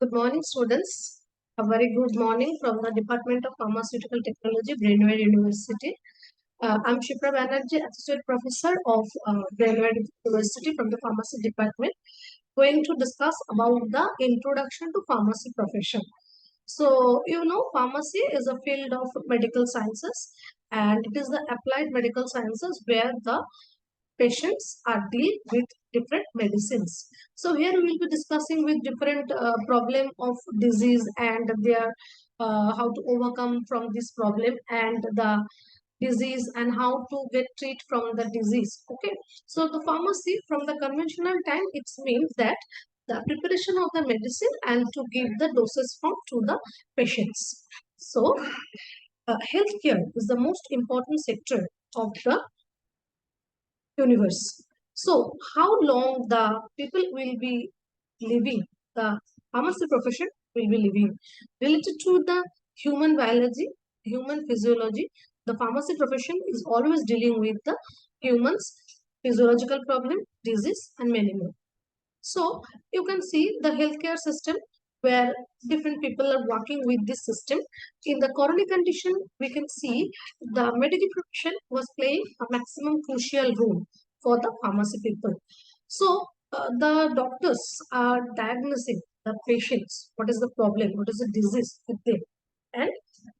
Good morning, students. A very good morning from the Department of Pharmaceutical Technology, Brainware University. I'm Shipra Banerjee, Associate Professor of Brainware University from the Pharmacy Department, going to discuss about the introduction to pharmacy profession. So, pharmacy is a field of medical sciences and it is the applied medical sciences where the patients are dealing with different medicines. So here we will be discussing with different problem of disease and their how to overcome from this problem and the disease and how to get treat from the disease. Okay, so the pharmacy from the conventional time it means that the preparation of the medicine and to give the doses form to the patients. So healthcare is the most important sector of the universe. So, how long the people will be living, the pharmacy profession will be living related to the human biology, human physiology. The pharmacy profession is always dealing with the humans' physiological problem, disease, and many more. So, you can see the healthcare system where different people are working with this system. In the corona condition, we can see the medical profession was playing a maximum crucial role for the pharmacy people. So, the doctors are diagnosing the patients, what is the problem, what is the disease with them, and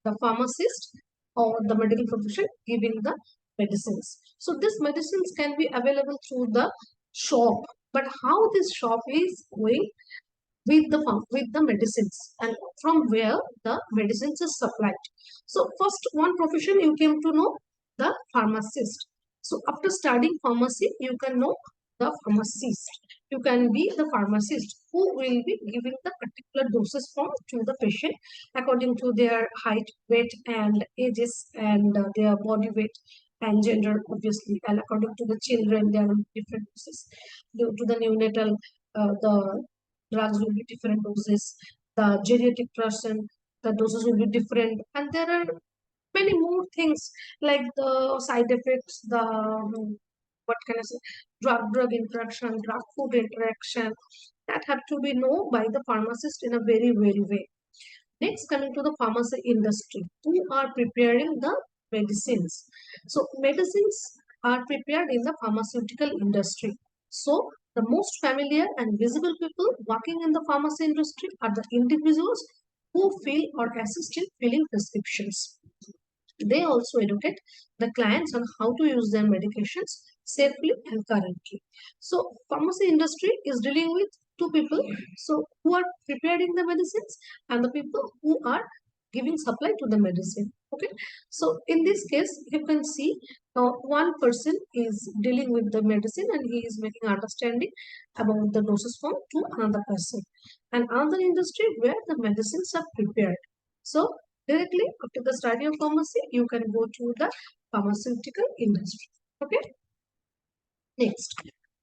the pharmacist or the medical profession giving the medicines. So, these medicines can be available through the shop, but how this shop is going with the medicines and from where the medicines is supplied. So first one profession you came to know, the pharmacist. So after studying pharmacy you can know the pharmacist. You can be the pharmacist who will be giving the particular doses form to the patient according to their height, weight and ages and their body weight and gender obviously, and according to the children there are different doses due to the neonatal the drugs will be different doses. The geriatric person, the doses will be different. And there are many more things like the side effects, the what can I say, drug interaction, drug food interaction that have to be known by the pharmacist in a very way. Next, coming to the pharmacy industry, who are preparing the medicines. So, medicines are prepared in the pharmaceutical industry. So, the most familiar and visible people working in the pharmacy industry are the individuals who fill or assist in filling prescriptions. They also educate the clients on how to use their medications safely and currently. So, pharmacy industry is dealing with two people. So, who are preparing the medicines and the people who are giving supply to the medicine. Okay. So, in this case, you can see one person is dealing with the medicine and he is making understanding about the doses form to another person. And another industry where the medicines are prepared. So, directly after the study of pharmacy, you can go to the pharmaceutical industry. Okay. Next,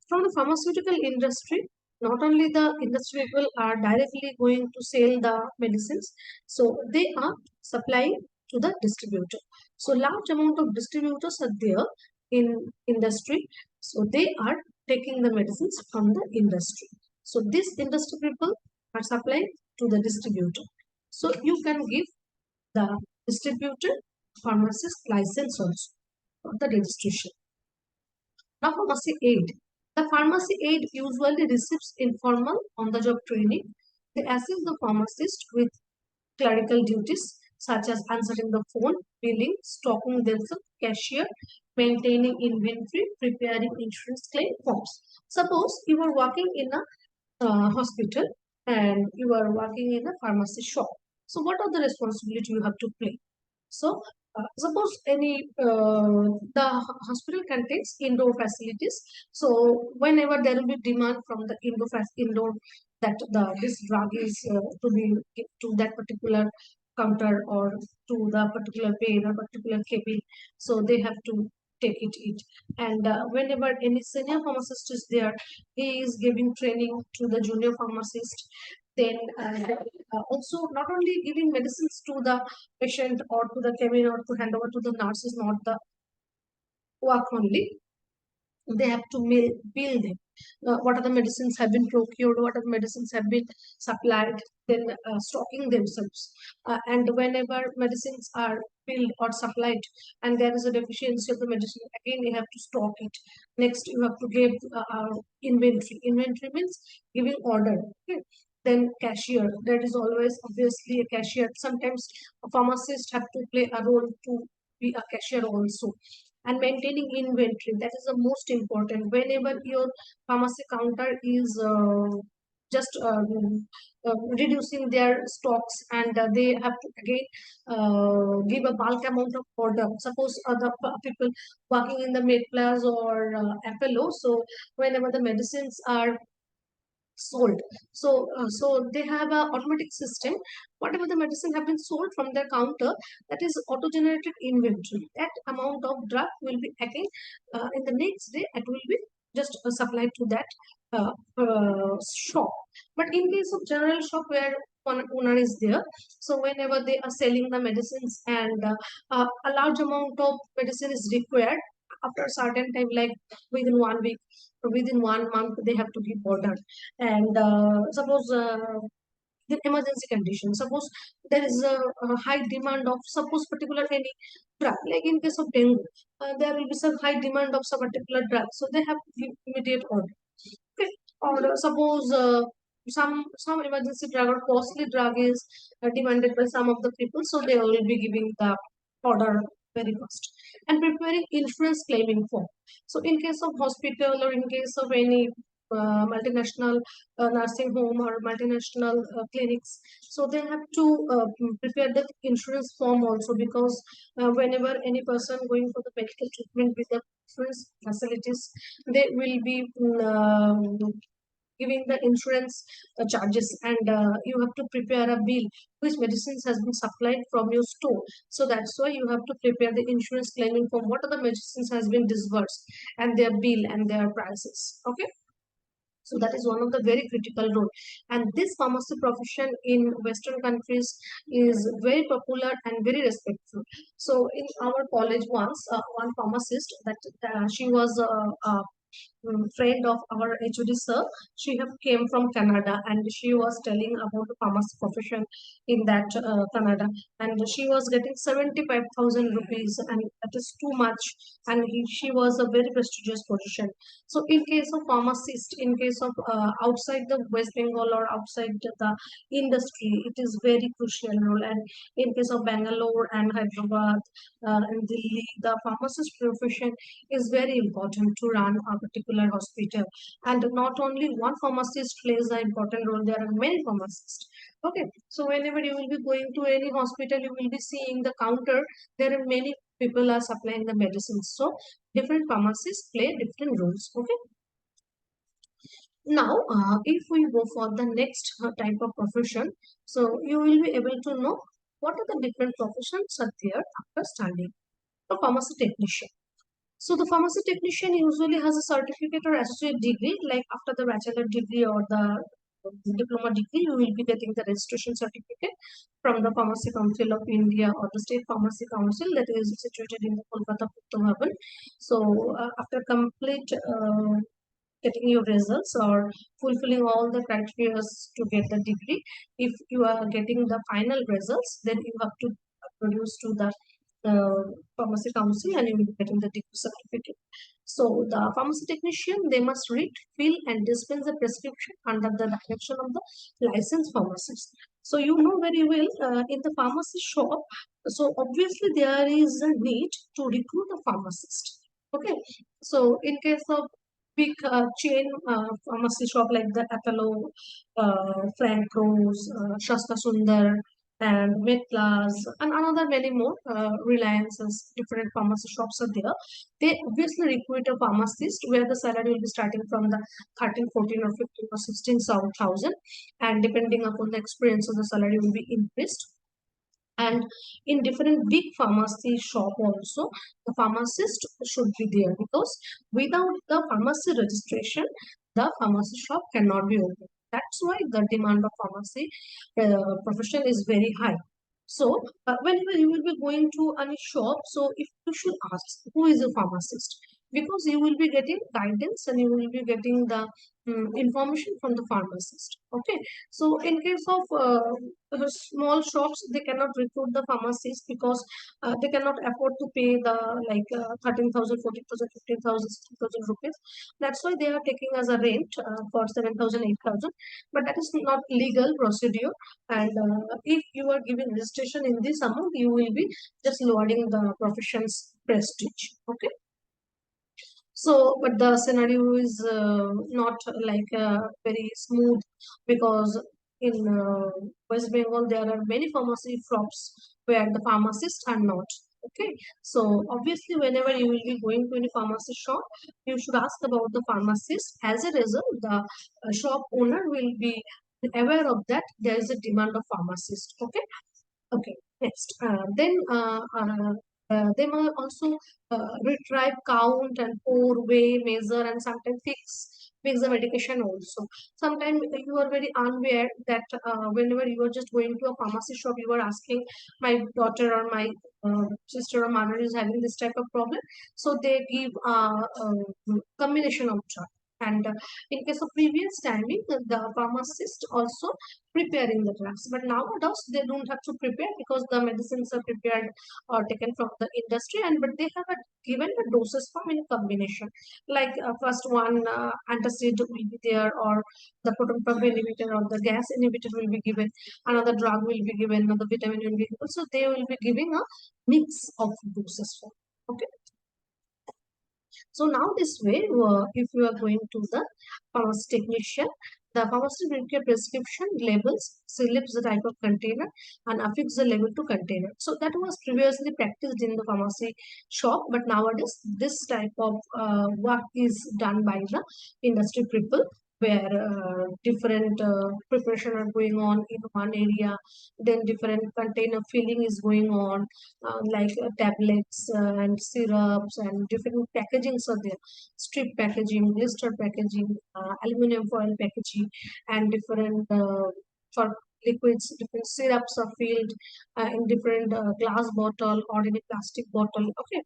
from the pharmaceutical industry, not only the industry people are directly going to sell the medicines, so they are supplying to the distributor. So large amount of distributors are there in industry. So they are taking the medicines from the industry. So this industry people are supplying to the distributor. So you can give the distributor pharmacist license also for the registration. Now, pharmacy aid. The pharmacy aid usually receives informal on-the-job training. They assist the pharmacist with clerical duties such as answering the phone, billing, stocking themselves, cashier, maintaining inventory, preparing insurance claim forms. Suppose you are working in a hospital and you are working in a pharmacy shop. So, what are the responsibility you have to play? So, suppose the hospital contains indoor facilities. So, whenever there will be demand from the indoor that this drug is to be to that particular counter or to the particular bay or particular cabin, so they have to take it. And whenever any senior pharmacist is there, he is giving training to the junior pharmacist. Then also not only giving medicines to the patient or to the cabin or to hand over to the nurse is not the work only. they have to bill them. What are the medicines have been procured, what are the medicines have been supplied, then stocking themselves. And whenever medicines are filled or supplied and there is a deficiency of the medicine, again you have to stock it. Next you have to give inventory. Inventory means giving order. Okay. Then cashier, there is always obviously a cashier. Sometimes a pharmacist have to play a role to be a cashier also. And maintaining inventory, that is the most important. Whenever your pharmacy counter is just reducing their stocks, and they have to again give a bulk amount of order. Suppose other people working in the Medplus or FLO, so whenever the medicines are sold, so they have a automatic system. Whatever the medicine have been sold from their counter, that is auto generated inventory. That amount of drug will be again in the next day it will be just supplied to that shop. But in case of general shop where one owner is there, so whenever they are selling the medicines and a large amount of medicine is required after a certain time, like within 1 week or within 1 month, they have to give order. And suppose the emergency condition, suppose there is a high demand of suppose particular any drug, like in case of dengue, there will be some high demand of some particular drug, so they have to give immediate order. Okay. Or suppose some emergency drug or costly drug is demanded by some of the people, so they will be giving the order very fast. And preparing insurance claiming form. So in case of hospital or in case of any multinational nursing home or multinational clinics, so they have to prepare the insurance form also, because whenever any person going for the medical treatment with the insurance facilities, they will be giving the insurance charges, and you have to prepare a bill which medicines has been supplied from your store. So that's why you have to prepare the insurance claiming form, what are the medicines has been disbursed and their bill and their prices. Okay. So that is one of the very critical role. And this pharmacy profession in Western countries is very popular and very respectful. So in our college once, one pharmacist that she was friend of our HOD sir. She have came from Canada and she was telling about the pharmacy profession in that Canada, and she was getting 75,000 rupees, and that is too much. And she was a very prestigious position. So in case of pharmacist, in case of outside the West Bengal or outside the industry, it is very crucial role. And in case of Bangalore and Hyderabad and Delhi, the pharmacist profession is very important to run a particular hospital. And not only one pharmacist plays an important role, there are many pharmacists. Okay, so whenever you will be going to any hospital, you will be seeing the counter. There are many people are supplying the medicines. So different pharmacists play different roles. Okay. Now, if we go for the next type of profession, so you will be able to know what are the different professions are there after studying. The pharmacy technician. So the pharmacy technician usually has a certificate or associate degree, like after the bachelor degree or the diploma degree, you will be getting the registration certificate from the Pharmacy Council of India or the State Pharmacy Council that is situated in the Kolkata Puttu. So after complete getting your results or fulfilling all the criteria to get the degree, if you are getting the final results, then you have to produce to the pharmacy council and you will be getting the degree certificate. So the pharmacy technician, they must read, fill and dispense the prescription under the direction of the licensed pharmacist. So you know very well, in the pharmacy shop, so obviously there is a need to recruit a pharmacist. Okay, so in case of big chain pharmacy shop like the Apollo, Frank Rose, Shasta Sundar, and Medplus, and another many more Reliances, different pharmacy shops are there. They obviously recruit a pharmacist where the salary will be starting from the 13, 14, or 15 or 16,000, and depending upon the experience, so the salary will be increased. And in different big pharmacy shop also, the pharmacist should be there, because without the pharmacy registration, the pharmacy shop cannot be open. That's why the demand of pharmacy profession is very high. So whenever you will be going to any shop, so if you should ask who is a pharmacist, because you will be getting guidance and you will be getting the information from the pharmacist. Okay, so in case of small shops, they cannot recruit the pharmacist because they cannot afford to pay the like 13,000, 14,000, 15,000, 16,000 rupees. That's why they are taking as a rent for 7,000, 8,000. But that is not legal procedure. And if you are giving registration in this amount, you will be just lowering the profession's prestige. Okay. So, but the scenario is not like very smooth because in West Bengal there are many pharmacy shops where the pharmacists are not. Okay, so obviously, whenever you will be going to any pharmacy shop, you should ask about the pharmacist. As a result, the shop owner will be aware of that there is a demand of pharmacist. Okay, okay, next. They will also retrieve, count, and pour, weigh, measure, and sometimes fix the medication also. Sometimes you are very unaware that whenever you are just going to a pharmacy shop, you are asking, my daughter or my sister or mother is having this type of problem, so they give combination of drug. And in case of previous timing, the pharmacist also preparing the drugs. But nowadays they don't have to prepare because the medicines are prepared or taken from the industry, and but they have given the doses form in combination. Like first one antacid will be there, or the proton pump inhibitor or the gas inhibitor will be given. Another drug will be given. Another vitamin will be given. So they will be giving a mix of doses form. Okay. So now this way, if you are going to the pharmacy technician, the pharmacist will get prescription labels, selects the type of container, and affix the label to container. So that was previously practiced in the pharmacy shop, but nowadays this type of work is done by the industry people, where different preparation are going on in one area, then different container filling is going on, like tablets and syrups and different packagings are there, strip packaging, blister packaging, aluminum foil packaging, and different for liquids, different syrups are filled in different glass bottle or in a plastic bottle. Okay,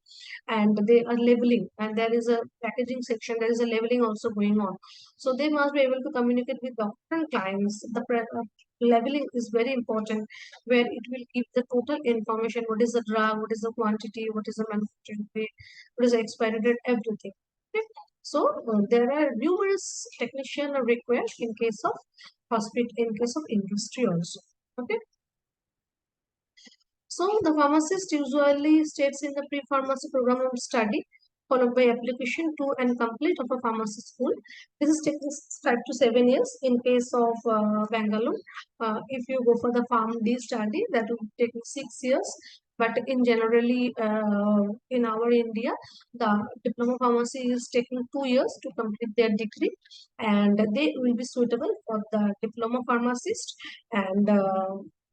and they are labeling, and there is a packaging section, there is a labeling also going on. So they must be able to communicate with doctor and clients. The labeling is very important, where it will give the total information: what is the drug, what is the quantity, what is the manufacturing date, what is the expiry date, everything. Okay. So there are numerous technician are required in case of hospital, in case of industry also. Okay. So the pharmacist usually stays in the pre-pharmacy program of study, followed by application to and complete of a pharmacy school. This is taking 5 to 7 years. In case of Bangalore, if you go for the Pharm D study, that will take 6 years. But in generally in our India, the diploma pharmacy is taking 2 years to complete their degree, and they will be suitable for the diploma pharmacist. And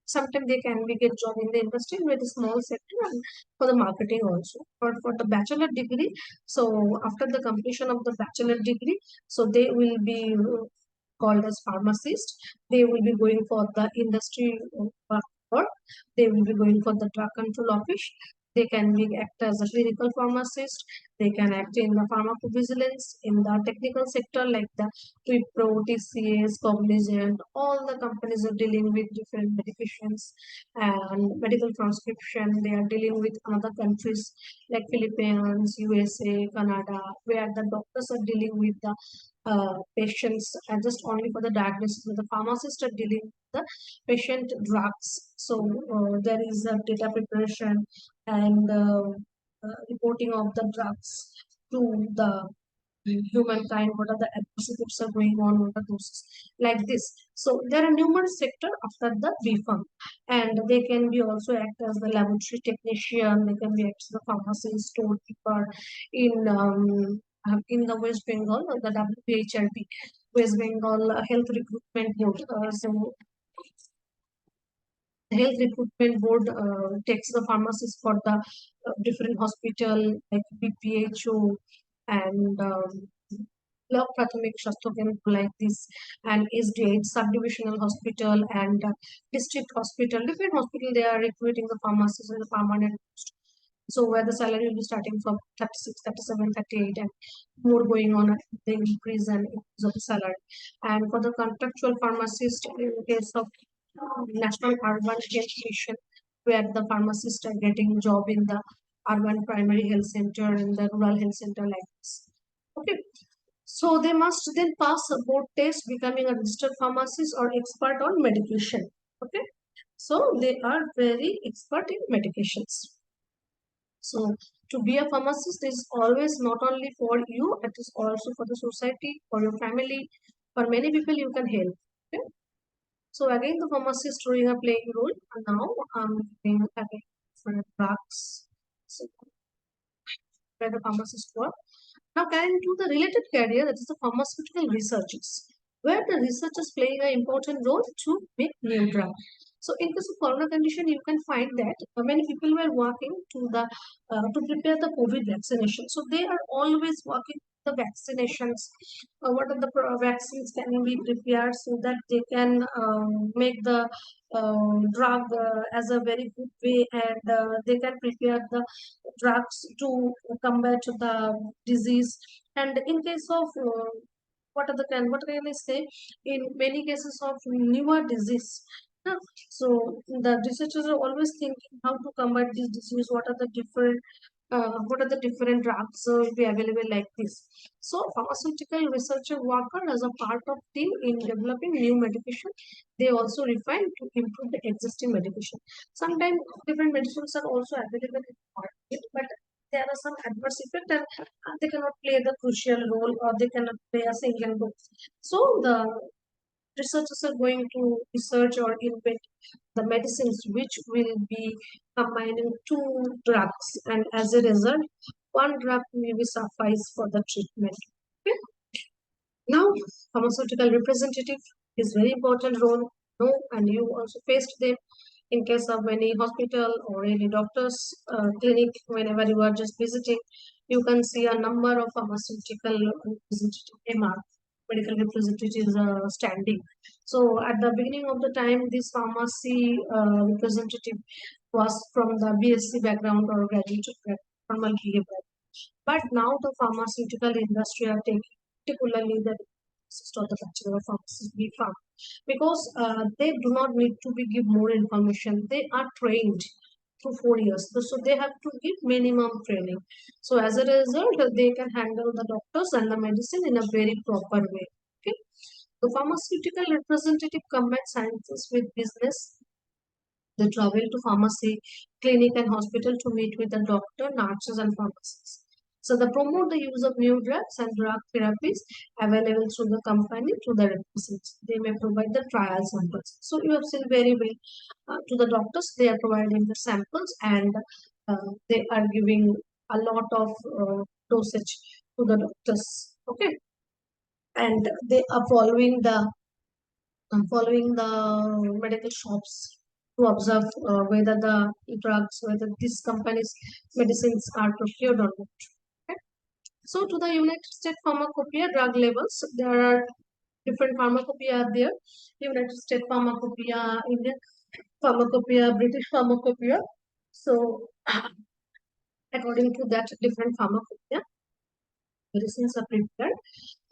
sometimes they can be get job in the industry with a small sector, and for the marketing also. For the bachelor degree, so after the completion of the bachelor degree, so they will be called as pharmacist. They will be going for the industry work. They will be going for the drug control office. They can be act as a clinical pharmacist. They can act in the pharmacovigilance in the technical sector like the Wipro, TCS, Cognizant. All the companies are dealing with different medications and medical transcription. They are dealing with other countries like Philippines, USA, Canada, where the doctors are dealing with the patients and just only for the diagnosis. The pharmacists are dealing with the patient drugs. So there is a data preparation and reporting of the drugs to the humankind, what are the adverse effects are going on, what are those like this. So there are numerous sector after the B.Pharm, and they can be also act as the laboratory technician, they can be act as the pharmacy storekeeper in the West Bengal, the WHRB, West Bengal Health Recruitment Board. So the Health Recruitment Board takes the pharmacists for the different hospital like BPHO and Block Prathamik Shastro Kendra like this, and SDH subdivisional hospital and district hospital, different hospital they are recruiting the pharmacists in the permanent post. So where the salary will be starting from 36, 37, 38, and more going on the increase and increase of the salary. And for the contractual pharmacist, in case of National Urban Health Mission, where the pharmacists are getting job in the urban primary health center and the rural health center like this. Okay. So they must then pass a board test, becoming a registered pharmacist or expert on medication. Okay. So they are very expert in medications. So to be a pharmacist is always not only for you, it is also for the society, for your family, for many people you can help. Okay? So again, the pharmacist doing a playing role. And now I'm going again for drugs. So where the pharmacist work. Now coming to the related career, that is the pharmaceutical researchers, where the researchers playing an important role to make new drug. So in case of corona condition, you can find that many people were working to prepare the COVID vaccination. So they are always working the vaccinations. What are the vaccines can be prepared so that they can make the drug as a very good way, and they can prepare the drugs to combat the disease. And in case of what can I say? In many cases of newer disease, huh, so the researchers are always thinking how to combat this disease. What are the different drugs will be available like this. So pharmaceutical researcher worker as a part of team in developing new medication. They also refine to improve the existing medication. Sometimes different medicines are also available in the market, but there are some adverse effects, and they cannot play the crucial role, or they cannot play a single role. So the researchers are going to research or invent the medicines which will be combining two drugs, and as a result, one drug may be suffice for the treatment. Okay? Now, pharmaceutical representative is very important role. No, and you also faced them in case of any hospital or any doctor's clinic. Whenever you are just visiting, you can see a number of pharmaceutical representative MR, medical representatives standing. So at the beginning of the time, this pharmacy representative was from the BSc background or graduate formal BA background. But now the pharmaceutical industry are taking particularly the of the bachelor of pharmacy B.Pharm, because they do not need to be give more information. They are trained through 4 years, so they have to give minimum training. So as a result, they can handle the doctors and the medicine in a very proper way. Okay, the pharmaceutical representative combines sciences with business. They travel to pharmacy, clinic, and hospital to meet with the doctor, nurses, and pharmacists. So they promote the use of new drugs and drug therapies available through the company to the representatives. They may provide the trial samples. So you have seen very well to the doctors. They are providing the samples, and they are giving a lot of dosage to the doctors. Okay, and they are following the medical shops to observe whether the drugs, whether these companies' medicines are procured or not. Okay. So, to the United States pharmacopoeia drug labels, there are different pharmacopoeia are there. United States pharmacopoeia, Indian pharmacopoeia, British pharmacopoeia. So, according to that different pharmacopoeia, medicines are prepared,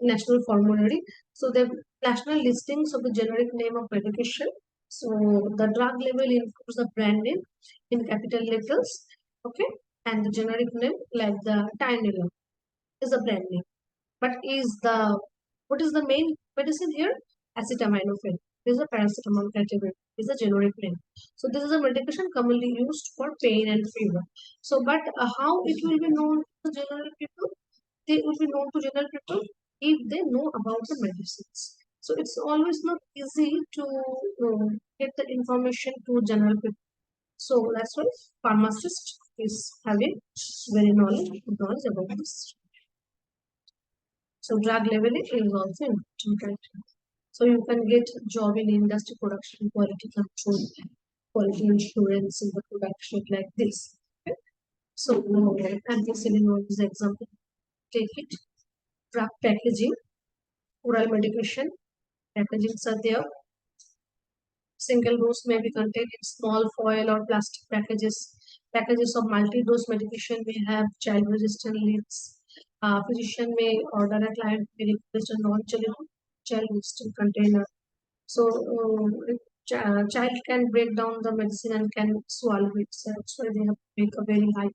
national formulary. So the national listings of the generic name of medication. So the drug label includes the brand name in capital letters, okay, and the generic name like the Tylenol is a brand name. But is the what is the main medicine here? Acetaminophen. This is a paracetamol category. Is a generic name. So this is a medication commonly used for pain and fever. So, but how it will be known to general people? They would be known to general people if they know about the medicines. So it's always not easy to get the information to general people. So that's why pharmacist is having very knowledge about this. So drug labeling is also important. So you can get job in industry production, quality control, quality insurance in the production like this. Okay? So ampicillin is example. Take it. Drug packaging, oral medication, packagings are there. Single dose may be contained in small foil or plastic packages. Packages of multi-dose medication may have child-resistant leads. Physician may order a client may request a non-child-resistant container. So, child can break down the medicine and can swallow it. So that's why they have to make a very high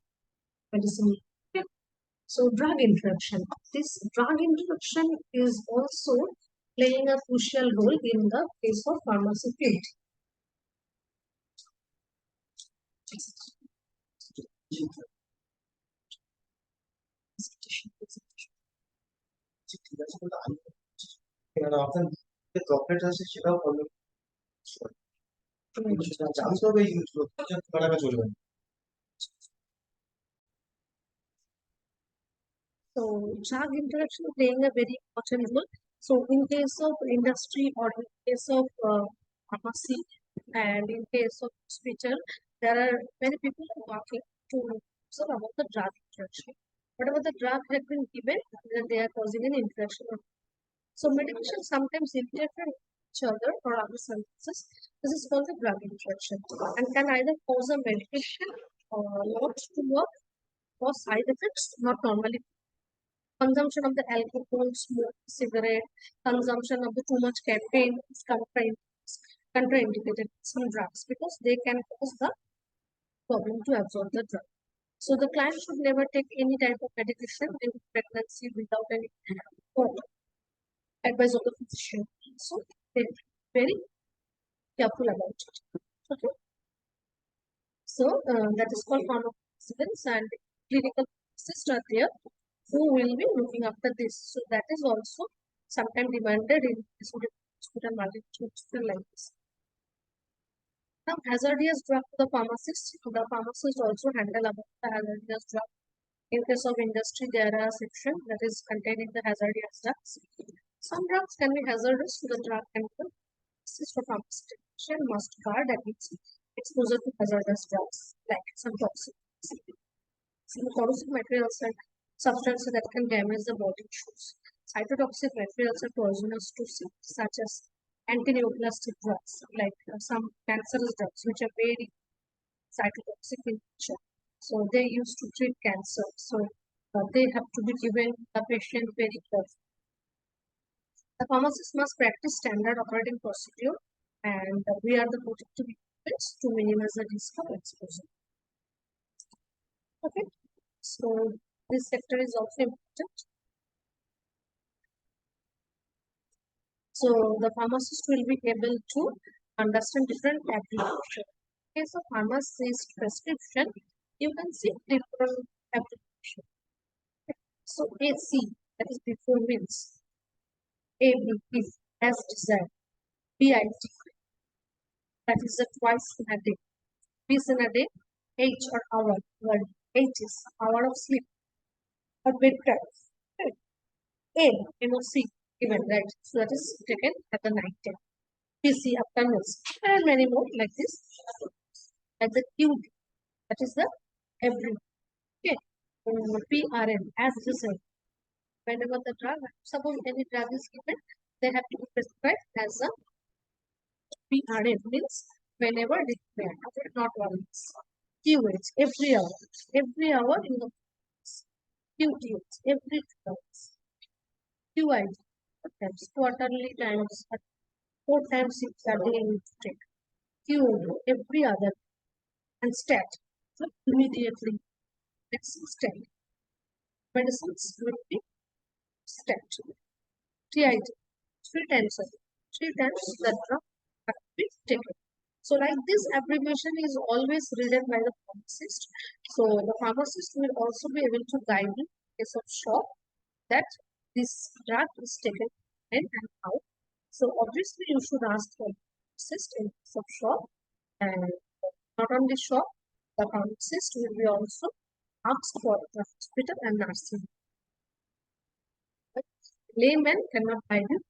medicine. Okay. So, drug interaction. This drug interaction is also playing a crucial role in the case of pharmacy field. So, drug interaction playing a very important role. So, in case of industry or in case of pharmacy and in case of hospital, there are many people working to observe about the drug interaction. Whatever the drug has been given, then they are causing an interaction. So, medication sometimes interfere with each other or other substances. This is called the drug interaction and can either cause a medication or not to work or side effects not normally consumption of the alcohol, smoke, cigarette, consumption of the too much caffeine is contraindicated some drugs because they can cause the problem to absorb the drug. So the client should never take any type of medication in pregnancy without any advice of the physician. So they very careful about it. Okay. So that is called pharmacovigilance and clinical pharmacists are there who will be looking after this. So that is also sometimes demanded in hospital multi-hospital like this. Now, hazardous drug to the pharmacist. The pharmacist also handle about the hazardous drug. In case of industry, there are section that is containing the hazardous drugs. Some drugs can be hazardous to the drug chemical. Pharmacist or pharmacist must guard against exposure to hazardous drugs like some toxic, some corrosive materials and substances that can damage the body tissues. Cytotoxic materials are poisonous to see, such as antineoplastic drugs, like some cancerous drugs, which are very cytotoxic in nature. So they used to treat cancer. So they have to be given the patient very carefully. The pharmacist must practice standard operating procedure, and we are the protective equipment to minimize the risk of exposure. Okay, so this sector is also important. So the pharmacist will be able to understand different applications. In case of pharmacist prescription, you can see different application. So AC, that is before means AB is as desired. BIT, that is a twice in a day. Piece in a day, H or hour, word H is hour of sleep or bedtime. Right. A, MOC, given, right? So that is taken at the night time. PC after meals, and many more like this. At the Q, that is the every. Okay. PRN, as desired. Whenever the drug, suppose any drug is given, they have to be prescribed as a PRN, means whenever required, not once. QH, every hour in the QTH, every 2 hours. QID, times quarterly times 4 times a day you need to take. QOD, every other, and STAT, so immediately. Next STAT. Medicines will be STAT. TID, 3 times a day. 3 times the drug have to be taken. So like this abbreviation is always written by the pharmacist. So the pharmacist will also be able to guide you in case of shock that this drug is taken when and how. So obviously you should ask for pharmacist in case of shock, and not only shock, the pharmacist will be also asked for the hospital and nursing. But layman cannot guide you.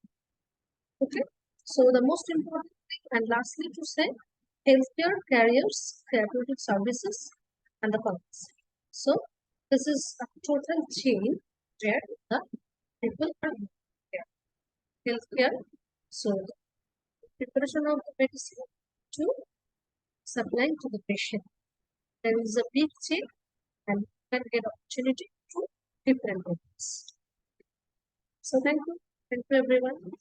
Okay. So the most important thing, and lastly to say, healthcare carriers, therapeutic services, and the pharmacy. So this is a total chain where the people are there. Healthcare, so the preparation of the medicine to supplying to the patient. there is a big change and can get opportunity to different things. So thank you everyone.